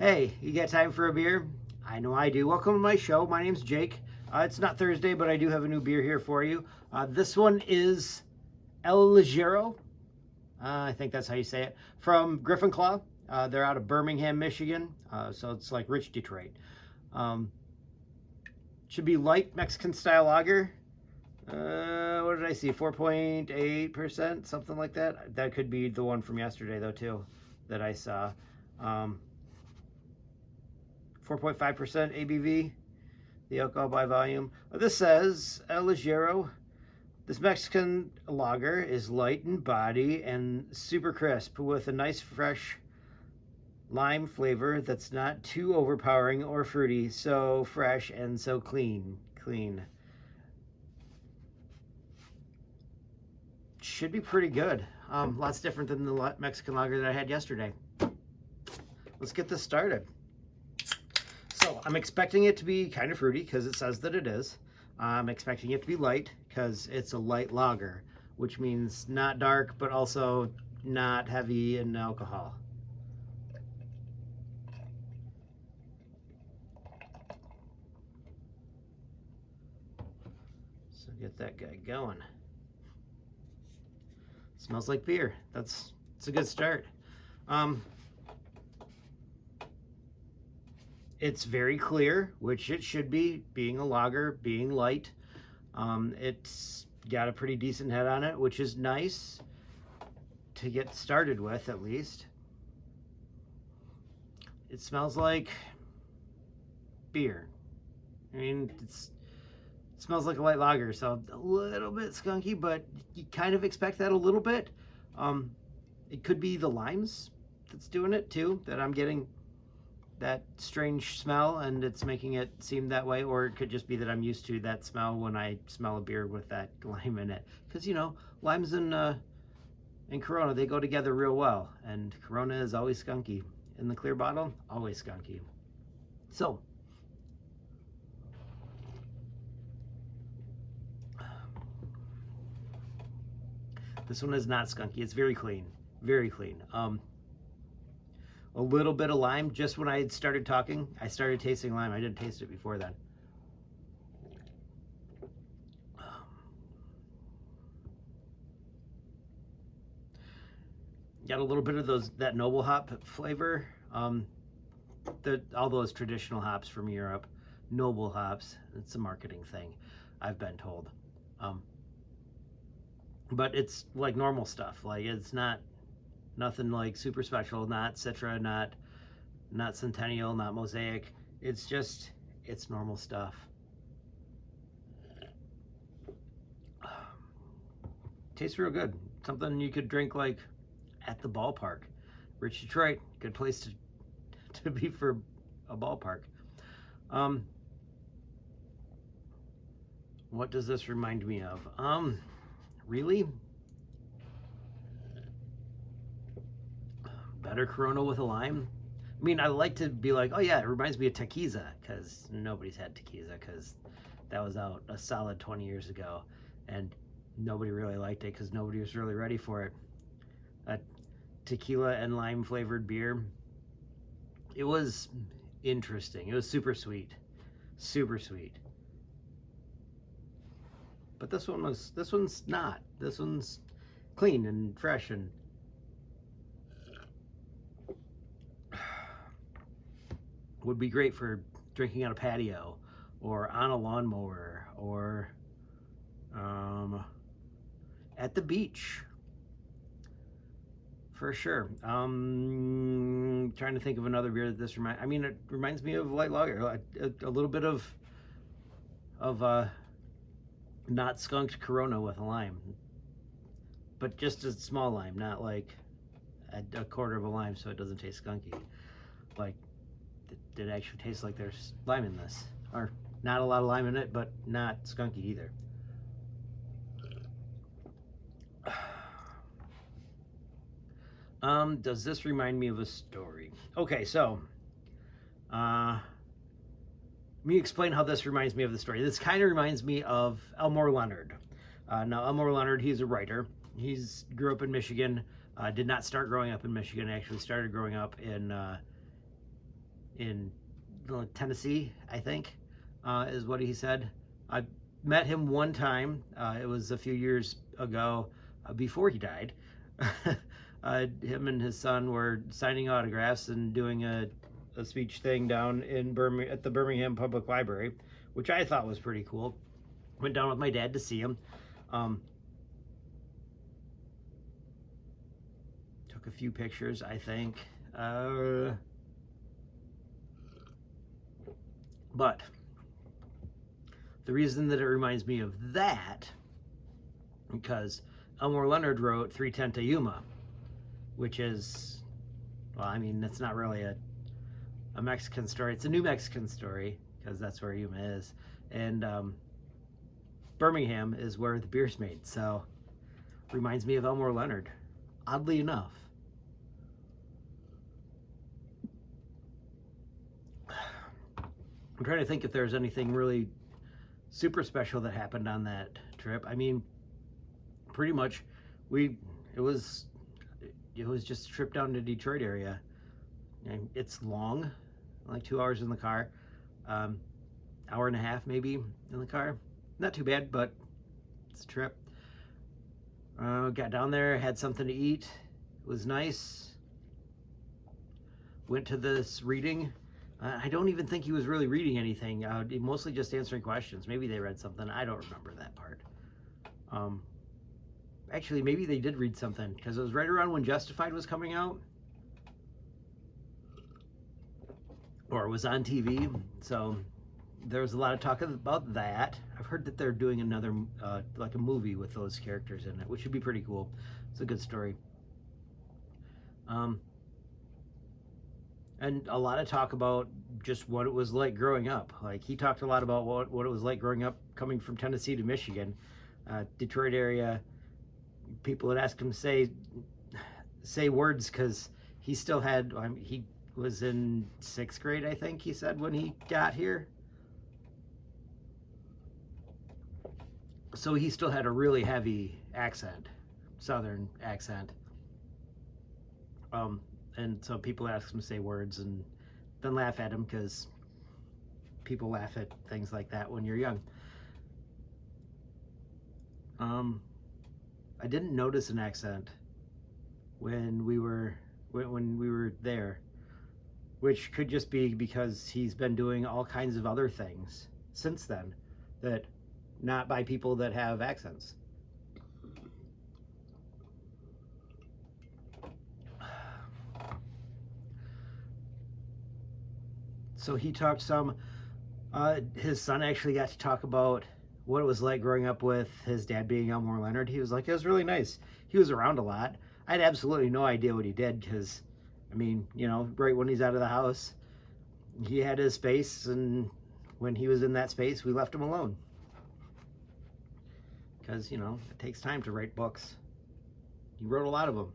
Hey, you got time for a beer? I know I do. Welcome to my show. My name's Jake. It's not Thursday, but I do have a new beer here for you. This one is Ligero. I think that's how you say it. From Griffin. They're out of Birmingham, Michigan. So it's like rich Detroit. Should be light Mexican style lager. What did I see? 4.8%, something like that. That could be the one from yesterday, though, too, that I saw. 4.5% ABV, the alcohol by volume. This says El Ligero. This Mexican lager is light in body and super crisp with a nice fresh lime flavor that's not too overpowering or fruity. So fresh and so clean. Should be pretty good. Lots different than the Mexican lager that I had yesterday. Let's get this started. So I'm expecting it to be kind of fruity because it says that it is. I'm expecting it to be light because it's a light lager, which means not dark, but also not heavy in alcohol. So get that guy going. Smells like beer. It's a good start. It's very clear, which it should be, being a lager, being light. It's got a pretty decent head on it, which is nice to get started with, at least. It smells like beer. I mean, it smells like a light lager, so a little bit skunky, but you kind of expect that a little bit. It could be the limes that's doing it too, that I'm getting that strange smell and it's making it seem that way, or it could just be that I'm used to that smell when I smell a beer with that lime in it, because you know, limes and Corona, they go together real well, and Corona is always skunky. In the clear bottle, always skunky. So this one is not skunky. It's very clean, very clean. A little bit of lime. Just when I had started talking, I started tasting lime. I didn't taste it before then. Got a little bit of that noble hop flavor. All those traditional hops from Europe, noble hops. It's a marketing thing, I've been told. But it's like normal stuff. Like, it's not nothing like super special, not Citra, not Centennial, not Mosaic. It's normal stuff. Tastes real good. Something you could drink like at the ballpark. Rich Detroit, good place to be for a ballpark. What does this remind me of? Really? Better Corona with a lime? I mean, I like to be like, oh yeah, it reminds me of tequila, because nobody's had tequila, because that was out a solid 20 years ago, and nobody really liked it because nobody was really ready for it. A tequila and lime flavored beer. It was interesting. It was super sweet. Super sweet. But this one's not. This one's clean and fresh and would be great for drinking on a patio or on a lawnmower or at the beach, for sure. Trying to think of another beer that this it reminds me of light lager, a little bit of not skunked Corona with a lime, but just a small lime, not like a quarter of a lime, so it doesn't taste skunky. Like, it actually tastes like there's lime in this, or not a lot of lime in it, but not skunky either. Does this remind me of a story? Okay, so let me explain how this reminds me of the story. This kind of reminds me of Elmore Leonard. Now, Elmore Leonard, he's a writer. He's grew up in Michigan. Did not start growing up in Michigan. Actually started growing up in in Tennessee, I think, is what he said. I met him one time. It was a few years ago, before he died. Him and his son were signing autographs and doing a speech thing down in at the Birmingham Public Library, which I thought was pretty cool. Went down with my dad to see him. Took a few pictures, I think. But the reason that it reminds me of that, because Elmore Leonard wrote 310 to Yuma, which is, well, I mean, it's not really a Mexican story. It's a New Mexican story, because that's where Yuma is. And Birmingham is where the beer's made. So reminds me of Elmore Leonard, oddly enough. I'm trying to think if there's anything really super special that happened on that trip. I mean, pretty much it was just a trip down to Detroit area. And it's long, like 2 hours in the car, hour and a half maybe in the car. Not too bad, but it's a trip. Got down there, had something to eat. It was nice. Went to this reading. I don't even think he was really reading anything. Mostly just answering questions. Maybe they read something. I don't remember that part. Actually, maybe they did read something, because it was right around when Justified was coming out. Or it was on TV. So there was a lot of talk about that. I've heard that they're doing another, like a movie with those characters in it, which would be pretty cool. It's a good story. And a lot of talk about just what it was like growing up. Like, he talked a lot about what it was like growing up, coming from Tennessee to Michigan, Detroit area. People would ask him to say words, because he still had, he was in 6th grade, I think he said, when he got here. So he still had a really heavy accent, Southern accent. And so people ask him to say words and then laugh at him, because people laugh at things like that when you're young. I didn't notice an accent when we were there, which could just be because he's been doing all kinds of other things since then, that not by people that have accents. So he talked some, his son actually got to talk about what it was like growing up with his dad being Elmore Leonard. He was like, it was really nice. He was around a lot. I had absolutely no idea what he did, because, I mean, you know, right when he's out of the house, he had his space, and when he was in that space, we left him alone. Because, you know, it takes time to write books. He wrote a lot of them.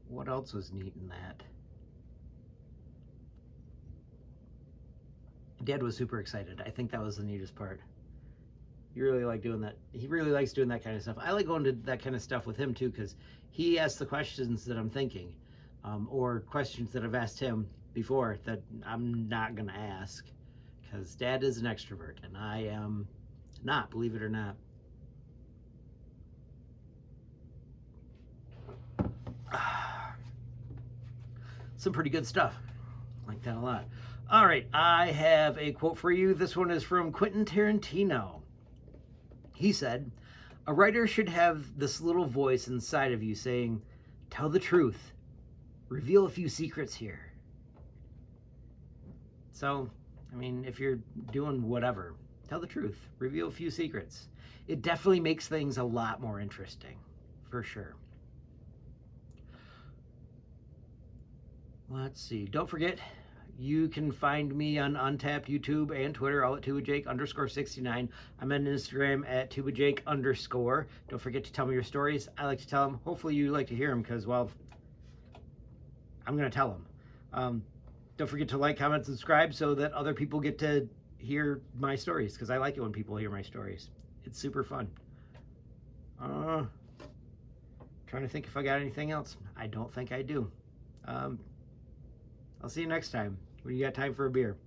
What else was neat in that? Dad was super excited. I think that was the neatest part. He really liked doing that. He really likes doing that kind of stuff. I like going to that kind of stuff with him too, because he asks the questions that I'm thinking, or questions that I've asked him before that I'm not gonna ask, because Dad is an extrovert and I am not, believe it or not. Some pretty good stuff. Like that a lot. All right, I have a quote for you. This one is from Quentin Tarantino. He said, "A writer should have this little voice inside of you saying, 'Tell the truth. Reveal a few secrets here.'" So, I mean, if you're doing whatever, tell the truth. Reveal a few secrets. It definitely makes things a lot more interesting, for sure. Let's see. Don't forget, you can find me on Untapped, YouTube, and Twitter, all at TubaJake_69. I'm on Instagram at TubaJake_. Don't forget to tell me your stories. I like to tell them. Hopefully you like to hear them, because, well, I'm going to tell them. Don't forget to like, comment, subscribe so that other people get to hear my stories, because I like it when people hear my stories. It's super fun. Trying to think if I got anything else. I don't think I do. I'll see you next time when you got time for a beer.